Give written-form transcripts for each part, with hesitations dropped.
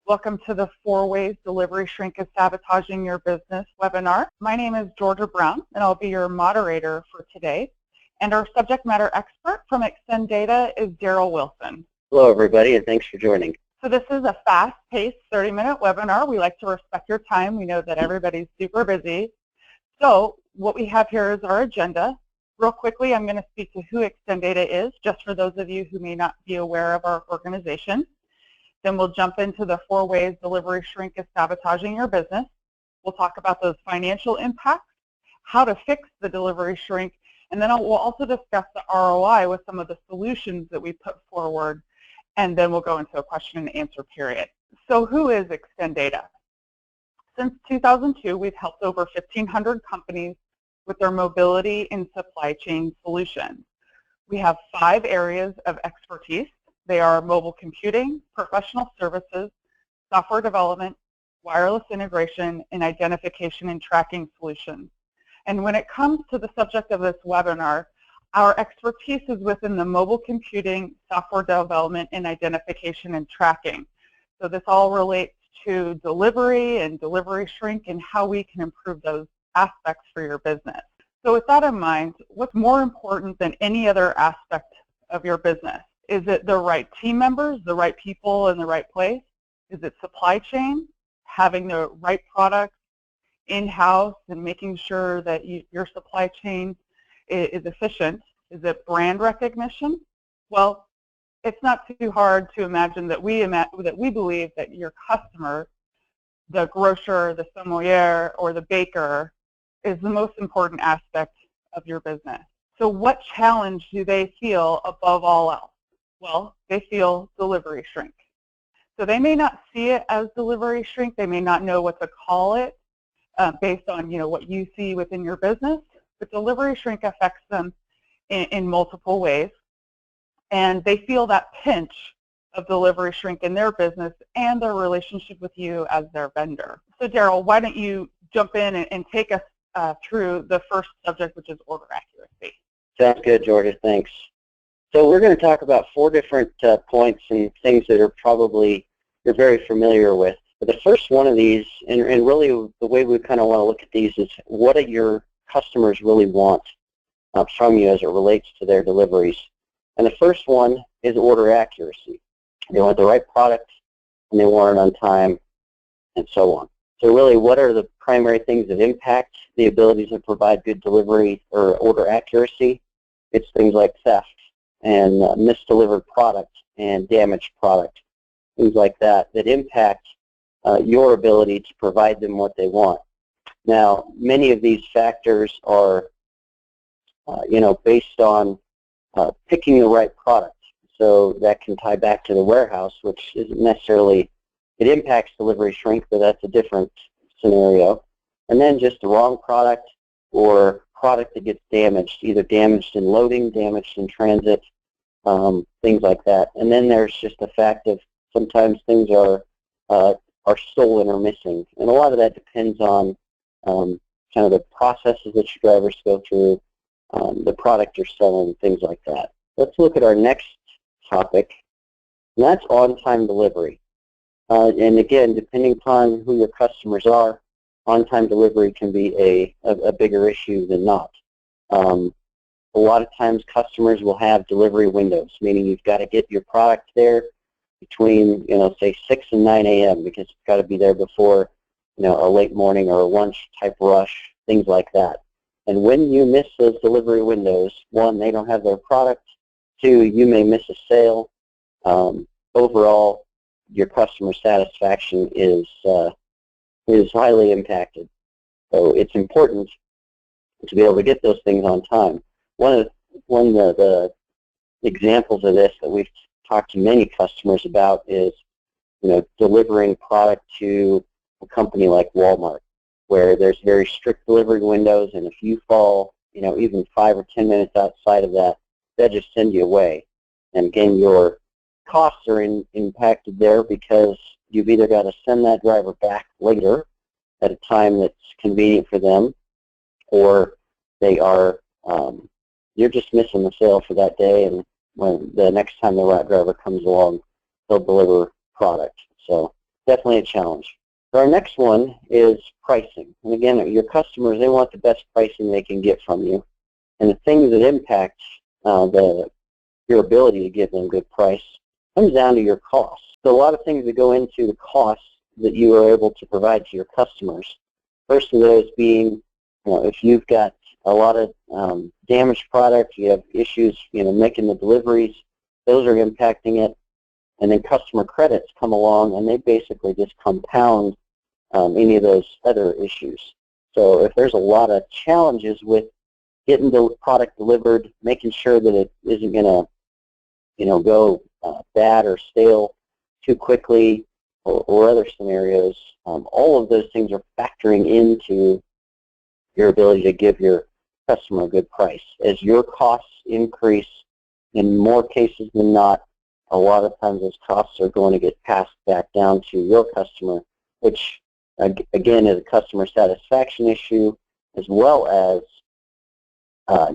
Welcome to the 4 Ways Delivery Shrink is Sabotaging Your Business webinar. My name is Georgia Brown, and I'll be your moderator for today. And our subject matter expert from ExtenData is Daryl Wilson. Hello, everybody, and thanks for joining. So this is a fast-paced 30-minute webinar. We like to respect your time. We know that everybody's super busy. So what we have here is our agenda. Real quickly, I'm going to speak to who ExtenData is, just for those of you who may not be aware of our organization. Then we'll jump into the 4 ways delivery shrink is sabotaging your business. We'll talk about those financial impacts, how to fix the delivery shrink, and then we'll also discuss the ROI with some of the solutions that we put forward, and then we'll go into a question and answer period. So who is ExtenData? Since 2002, we've helped over 1,500 companies with their mobility and supply chain solutions. We have 5 areas of expertise. They are mobile computing, professional services, software development, wireless integration, and identification and tracking solutions. And when it comes to the subject of this webinar, our expertise is within the mobile computing, software development, and identification and tracking. So this all relates to delivery and delivery shrink and how we can improve those aspects for your business. So with that in mind, what's more important than any other aspect of your business? Is it the right team members, the right people in the right place? Is it supply chain, having the right products in-house and making sure that your supply chain is efficient? Is it brand recognition? Well, it's not too hard to imagine that we believe that your customer, the grocer, the sommelier, or the baker, is the most important aspect of your business. So what challenge do they feel above all else? Well, they feel delivery shrink. So they may not see it as delivery shrink. They may not know what to call it based on what you see within your business. But delivery shrink affects them in multiple ways. And they feel that pinch of delivery shrink in their business and their relationship with you as their vendor. So Daryl, why don't you jump in and take us through the first subject, which is order accuracy. Sounds good, Georgia. Thanks. So we're going to talk about 4 different points and things that are probably you're very familiar with. But the first one of these, and really the way we kind of want to look at these is what do your customers really want from you as it relates to their deliveries. And the first one is order accuracy. They want the right product, and they want it on time, and so on. So really, what are the primary things that impact the ability to provide good delivery or order accuracy? It's things like theft and misdelivered product and damaged product, things like that impact your ability to provide them what they want. Now, many of these factors are, based on picking the right product. So that can tie back to the warehouse, which isn't necessarily, it impacts delivery shrink, but that's a different scenario. And then just the wrong product or product that gets damaged, either damaged in loading, damaged in transit, things like that. And then there's just the fact of sometimes things are stolen or missing. And a lot of that depends on kind of the processes that your drivers go through, the product you're selling, things like that. Let's look at our next topic, and that's on-time delivery. And again, depending upon who your customers are, on-time delivery can be a bigger issue than not. A lot of times customers will have delivery windows, meaning you've got to get your product there between, say 6 and 9 a.m. because it's got to be there before, a late morning or a lunch type rush, things like that. And when you miss those delivery windows, 1, they don't have their product, 2, you may miss a sale. Overall, your customer satisfaction is highly impacted. So it's important to be able to get those things on time. One of the examples of this that we've talked to many customers about is, delivering product to a company like Walmart, where there's very strict delivery windows, and if you fall, even 5 or 10 minutes outside of that, they'll just send you away. And again, your costs are impacted there because you've either got to send that driver back later at a time that's convenient for them, or they are you're just missing the sale for that day, and when the next time the right driver comes along, they'll deliver product. So definitely a challenge. So our next one is pricing. And again, your customers, they want the best pricing they can get from you. And the things that impact your ability to give them good price comes down to your costs. So a lot of things that go into the costs that you are able to provide to your customers. First of those being, if you've got a lot of damaged product, you have issues, making the deliveries, those are impacting it. And then customer credits come along, and they basically just compound any of those other issues. So if there's a lot of challenges with getting the product delivered, making sure that it isn't going to, go bad or stale too quickly, or other scenarios, all of those things are factoring into your ability to give your customer a good price. As your costs increase, in more cases than not, a lot of times those costs are going to get passed back down to your customer, which again is a customer satisfaction issue, as well as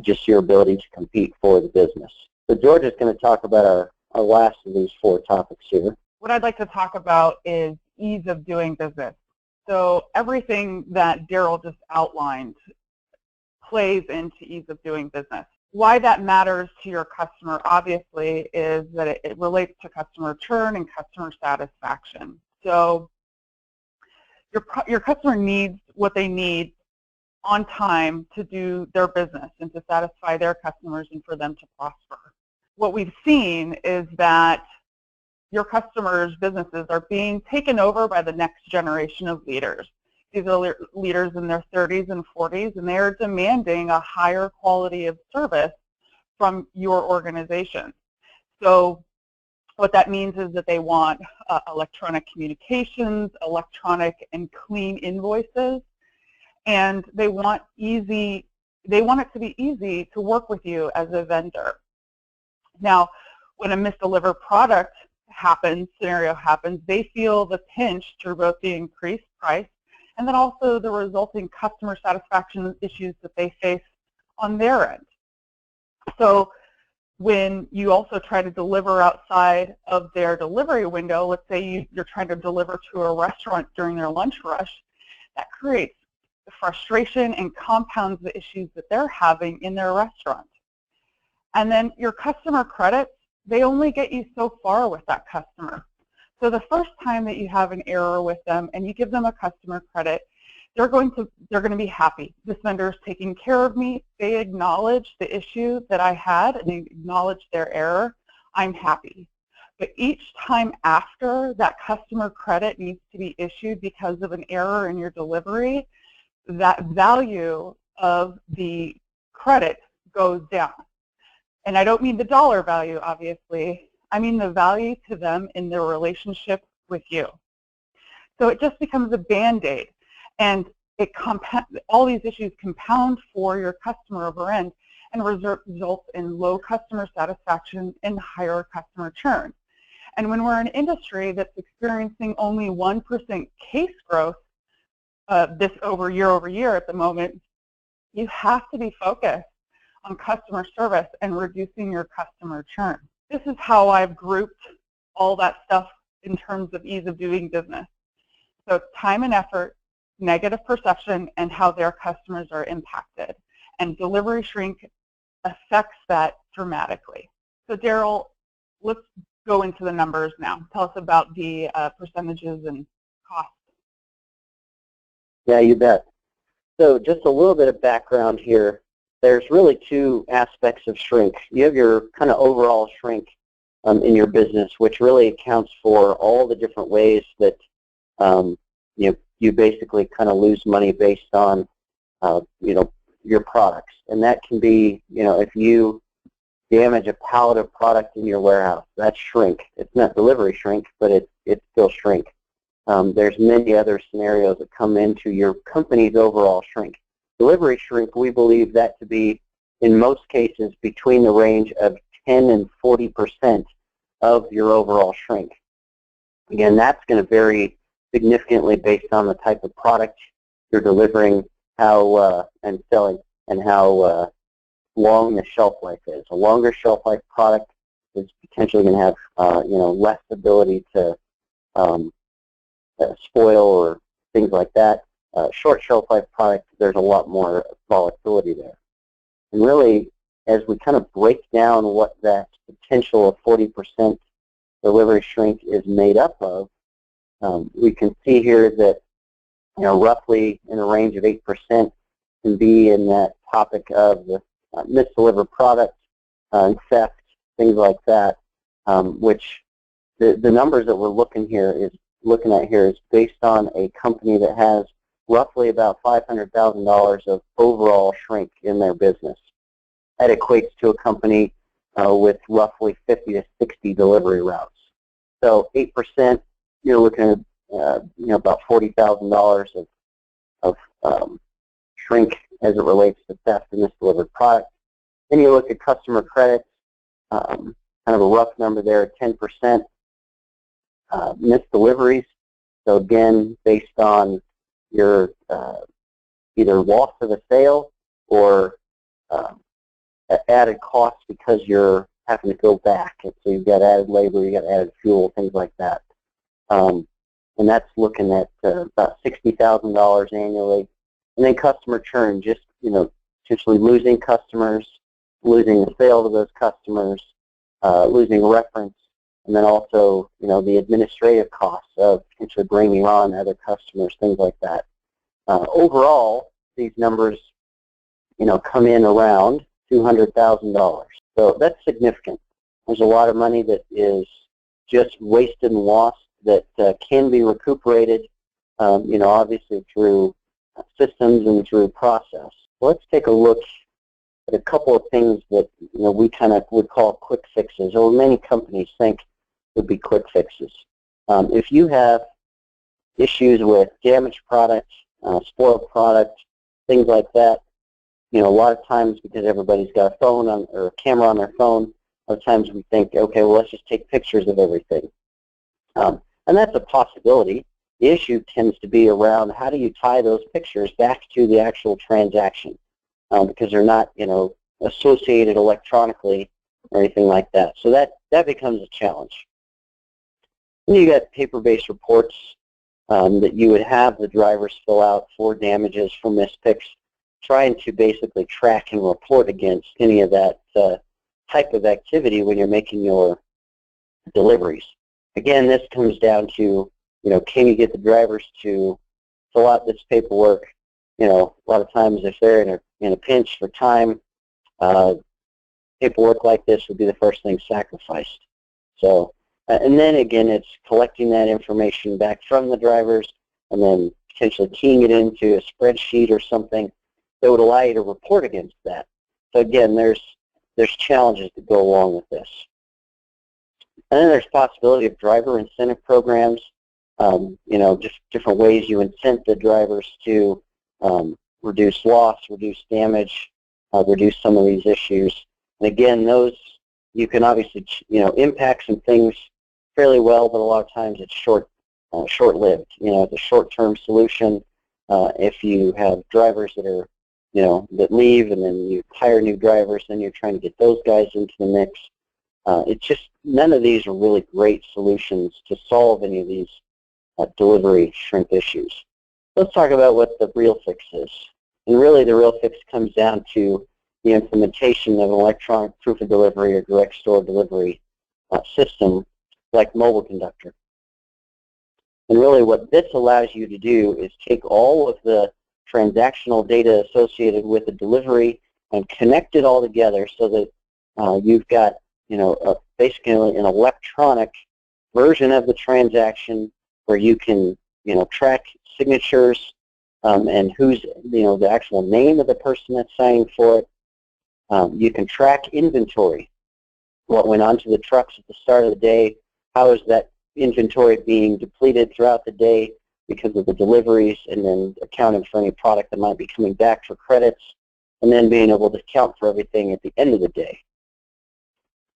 just your ability to compete for the business. So George is going to talk about our last of these 4 topics here. What I'd like to talk about is ease of doing business. So everything that Daryl just outlined plays into ease of doing business. Why that matters to your customer, obviously, is that it relates to customer churn and customer satisfaction. So your customer needs what they need on time to do their business and to satisfy their customers and for them to prosper. What we've seen is that your customers' businesses are being taken over by the next generation of leaders. These are leaders in their 30s and 40s, and they are demanding a higher quality of service from your organization. So what that means is that they want electronic communications, electronic and clean invoices, and they want it to be easy to work with you as a vendor. Now, when a misdelivered product scenario happens, they feel the pinch through both the increased price and then also the resulting customer satisfaction issues that they face on their end. So when you also try to deliver outside of their delivery window, let's say you're trying to deliver to a restaurant during their lunch rush, that creates frustration and compounds the issues that they're having in their restaurant. And then your customer credits, they only get you so far with that customer. So the first time that you have an error with them and you give them a customer credit, they're going to be happy. This vendor is taking care of me. They acknowledge the issue that I had and they acknowledge their error. I'm happy. But each time after that customer credit needs to be issued because of an error in your delivery, that value of the credit goes down. And I don't mean the dollar value, obviously. I mean the value to them in their relationship with you. So it just becomes a Band-Aid. And all these issues compound for your customer over end and results in low customer satisfaction and higher customer churn. And when we're in an industry that's experiencing only 1% case growth this year over year at the moment, you have to be focused on customer service and reducing your customer churn. This is how I've grouped all that stuff in terms of ease of doing business. So time and effort, negative perception, and how their customers are impacted. And delivery shrink affects that dramatically. So Daryl, let's go into the numbers now. Tell us about the percentages and costs. Yeah, you bet. So just a little bit of background here. There's really 2 aspects of shrink. You have your kind of overall shrink in your business, which really accounts for all the different ways that you basically kind of lose money based on your products. And that can be, if you damage a pallet of product in your warehouse, that's shrink. It's not delivery shrink, but it's still shrink. There's many other scenarios that come into your company's overall shrink. Delivery shrink, we believe that to be, in most cases, between the range of 10 and 40% of your overall shrink. Again, that's going to vary significantly based on the type of product you're delivering, and selling, and how long the shelf life is. A longer shelf life product is potentially going to have less ability to spoil or things like that. Short shelf life products, there's a lot more volatility there. And really, as we kind of break down what that potential of 40% delivery shrink is made up of, we can see here that roughly in a range of 8% can be in that topic of the misdelivered product and theft, things like that, which the numbers that we're looking at here is based on a company that has roughly about $500,000 of overall shrink in their business. That equates to a company with roughly 50 to 60 delivery routes. So 8%, you're looking at about $40,000 of shrink as it relates to theft and misdelivered product. Then you look at customer credits, kind of a rough number there, 10% missed deliveries. So again, based on your either loss of a sale or added costs because you're having to go back. And so you've got added labor, you've got added fuel, things like that. And that's looking at about $60,000 annually. And then customer churn, just potentially losing customers, losing the sale to those customers, losing reference, and then also the administrative costs of potentially bringing on other customers, things like that. Overall, these numbers come in around $200,000. So that's significant. There's a lot of money that is just wasted and lost that can be recuperated, obviously through systems and through process. Let's take a look at a couple of things that we kind of would call quick fixes, or many companies think would be quick fixes. If you have issues with damaged products, spoiled products, things like that, a lot of times because everybody's got a phone or a camera on their phone, a lot of times we think, okay, well, let's just take pictures of everything. And that's a possibility. The issue tends to be around how do you tie those pictures back to the actual transaction, because they're not, associated electronically or anything like that. So that becomes a challenge. And you got paper-based reports that you would have the drivers fill out for damages, for missed picks, trying to basically track and report against any of that type of activity when you're making your deliveries. Again, this comes down to, can you get the drivers to fill out this paperwork? A lot of times if they're in a pinch for time, paperwork like this would be the first thing sacrificed. So, and then again, it's collecting that information back from the drivers and then potentially keying it into a spreadsheet or something that would allow you to report against that. So again, there's challenges that go along with this. And then there's possibility of driver incentive programs, just different ways you incent the drivers to reduce loss, reduce damage, reduce some of these issues. And again, those you can obviously impact some things fairly well, but a lot of times it's short-lived. It's a short-term solution. If you have drivers that are that leave and then you hire new drivers, then you're trying to get those guys into the mix. It's just none of these are really great solutions to solve any of these delivery shrink issues. Let's talk about what the real fix is. And really the real fix comes down to the implementation of an electronic proof of delivery or direct store delivery system like Mobile Conductor. And really what this allows you to do is take all of the transactional data associated with the delivery and connect it all together so that you've got basically an electronic version of the transaction where you can track signatures and who's the actual name of the person that's signing for it. You can track inventory, what went onto the trucks at the start of the day, how is that inventory being depleted throughout the day because of the deliveries, and then accounting for any product that might be coming back for credits, and then being able to account for everything at the end of the day.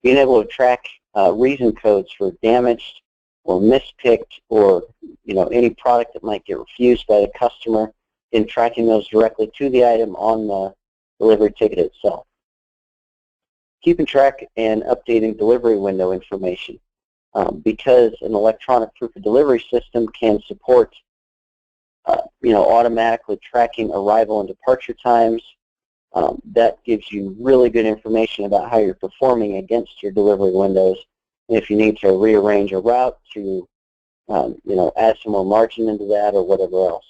Being able to track reason codes for damaged or mispicked or any product that might get refused by the customer, and tracking those directly to the item on the delivery ticket itself. Keeping track and updating delivery window information. because an electronic proof of delivery system can support automatically tracking arrival and departure times. That gives you really good information about how you're performing against your delivery windows. And if you need to rearrange a route to, add some more margin into that or whatever else.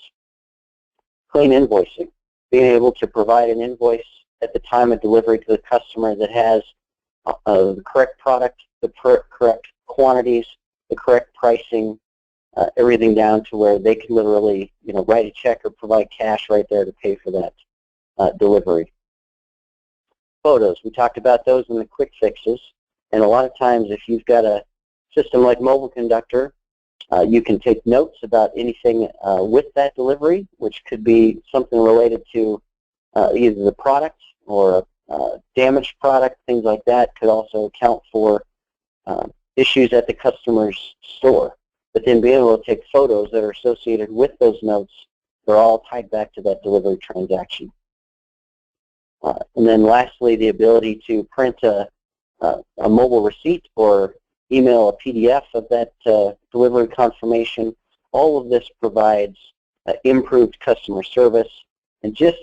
Clean invoicing. Being able to provide an invoice at the time of delivery to the customer that has the correct product, the correct quantities, the correct pricing, everything down to where they can literally, write a check or provide cash right there to pay for that delivery. Photos. We talked about those in the quick fixes. And a lot of times if you've got a system like Mobile Conductor, you can take notes about anything with that delivery, which could be something related to either the product or a damaged product, things like that. Could also account for issues at the customer's store. But then being able to take photos that are associated with those notes, they're all tied back to that delivery transaction. And then lastly, the ability to print a mobile receipt or email a PDF of that delivery confirmation. All of this provides improved customer service and just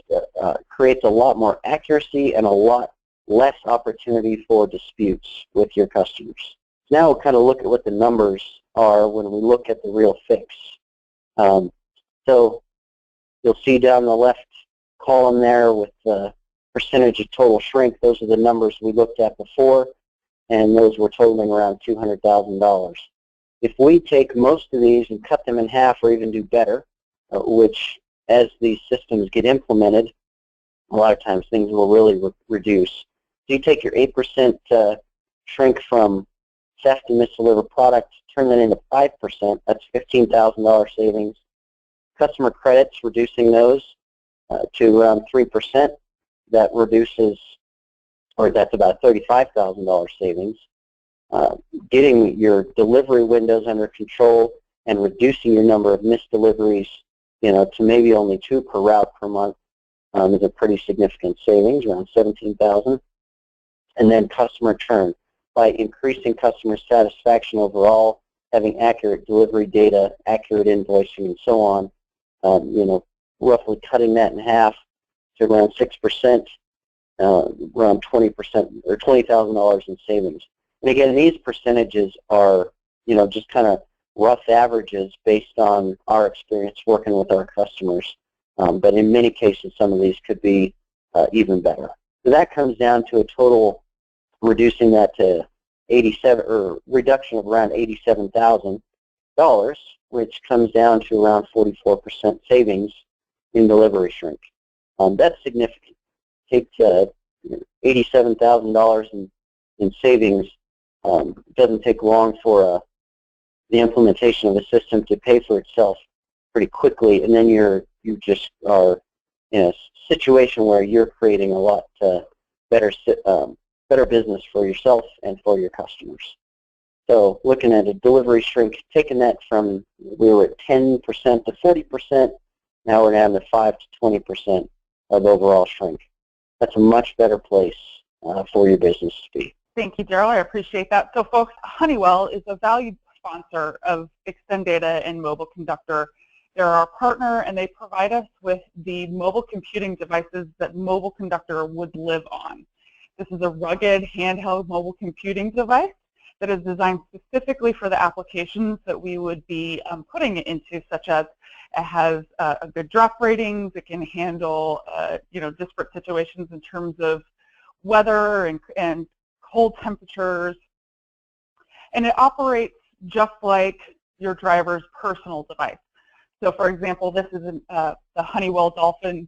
creates a lot more accuracy and a lot less opportunity for disputes with your customers. Now we'll kind of look at what the numbers are when we look at the real fix. So you'll see down the left column there with the percentage of total shrink. Those are the numbers we looked at before, and those were totaling around $200,000. If we take most of these and cut them in half or even do better, which as these systems get implemented, a lot of times things will really reduce. So you take your 8% shrink from theft and misdelivered products, turn that into 5%, that's $15,000 savings. Customer credits, reducing those to around 3%, that reduces, or that's about $35,000 savings. Getting your delivery windows under control and reducing your number of missed deliveries, to maybe only 2 per route per month is a pretty significant savings, around $17,000. And then customer churn. By increasing customer satisfaction overall, having accurate delivery data, accurate invoicing, and so on, roughly cutting that in half to around 6%, around 20% or $20,000 in savings. And again, these percentages are, just kind of rough averages based on our experience working with our customers. But in many cases, some of these could be even better. So that comes down to a total reducing that to reduction of around $87,000, which comes down to around 44% savings in delivery shrink. That's significant. Take $87,000 in savings. It doesn't take long for the implementation of a system to pay for itself pretty quickly, and then you just are in a situation where you're creating a lot better business for yourself and for your customers. So looking at a delivery shrink, taking that from, we were at 10% to 40%, now we're down to 5 to 20% of overall shrink. That's a much better place for your business to be. Thank you, Daryl. I appreciate that. So folks, Honeywell is a valued sponsor of ExtenData and Mobile Conductor. They're our partner, and they provide us with the mobile computing devices that Mobile Conductor would live on. This is a rugged, handheld mobile computing device that is designed specifically for the applications that we would be putting it into, such as it has a good drop ratings, it can handle disparate situations in terms of weather and cold temperatures, and it operates just like your driver's personal device. So for example, this is the Honeywell Dolphin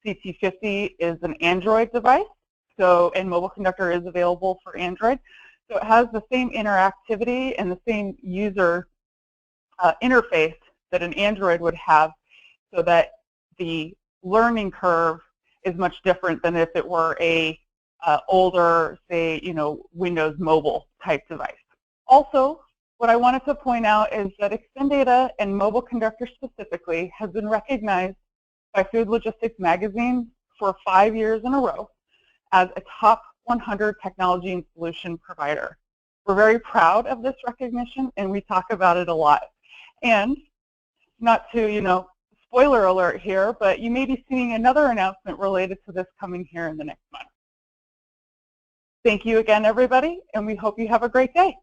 CT50 is an Android device, and Mobile Conductor is available for Android. So it has the same interactivity and the same user interface that an Android would have, so that the learning curve is much different than if it were a older, say, Windows Mobile type device. Also, what I wanted to point out is that ExtenData and Mobile Conductor specifically has been recognized by Food Logistics Magazine for 5 years in a row as a top 100 technology and solution provider. We're very proud of this recognition, and we talk about it a lot. And not to, spoiler alert here, but you may be seeing another announcement related to this coming here in the next month. Thank you again, everybody, and we hope you have a great day.